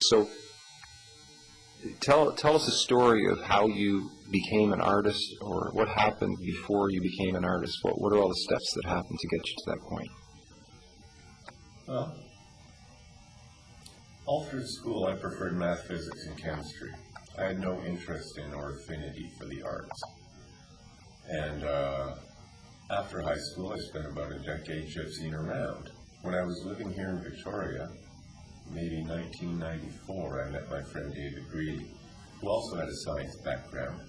So tell us a story of how you became an artist, or what happened before you became an artist. What are all the steps that happened to get you to that point? Well, all through school I preferred math, physics, and chemistry. I had no interest in or affinity for the arts. And after high school I spent about a decade gypsying around. When I was living here in Victoria, maybe 1994, I met my friend David Greeley, who also had a science background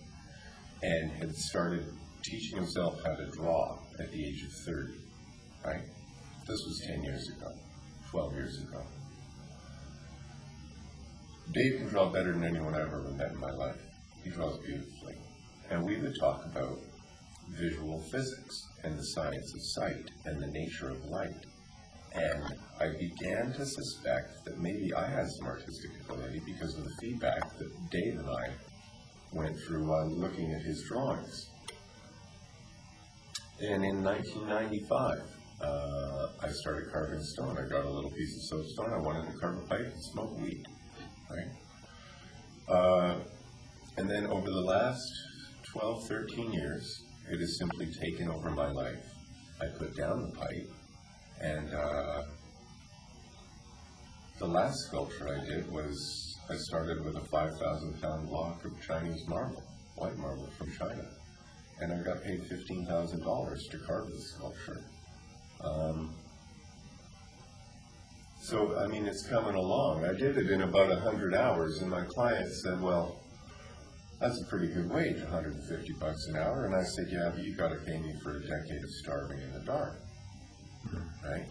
and had started teaching himself how to draw at the age of 30, right? This was 10 years ago, 12 years ago. Dave can draw better than anyone I've ever met in my life. He draws beautifully. And we would talk about visual physics and the science of sight and the nature of light. And I began to suspect that maybe I had some artistic ability because of the feedback that Dave and I went through while looking at his drawings. And in 1995, I started carving stone. I got a little piece of soapstone. I wanted to carve a pipe and smoke weed, right? And then over the last 12, 13 years, it has simply taken over my life. I put down the pipe, and the last sculpture I did was, I started with a 5,000-pound block of Chinese marble, white marble from China. And I got paid $15,000 to carve the sculpture. So, I mean, it's coming along. I did it in about 100 hours, and my client said, well, that's a pretty good wage, $150 an hour. And I said, yeah, but you got to pay me for a decade of starving in the dark, right?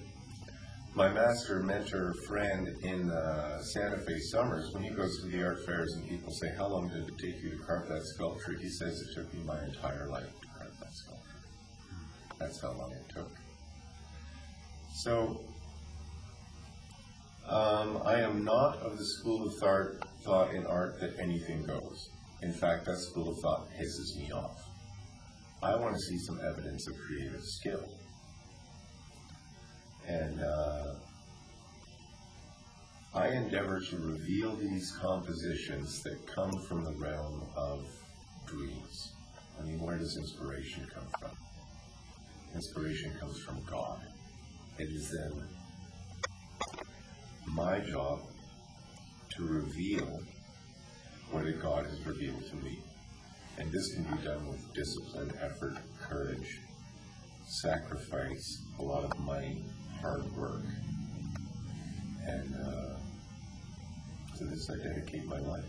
My master, mentor, friend in Santa Fe Summers, when he goes to the art fairs and people say, how long did it take you to carve that sculpture? He says, it took me my entire life to carve that sculpture. That's how long it took. So, I am not of the school of thought in art that anything goes. In fact, that school of thought pisses me off. I want to see some evidence of creative skill. And I endeavor to reveal these compositions that come from the realm of dreams. I mean, where does inspiration come from? Inspiration comes from God. It is then my job to reveal what God has revealed to me. And this can be done with discipline, effort, courage, sacrifice, a lot of money, hard work. And to this I dedicate my life.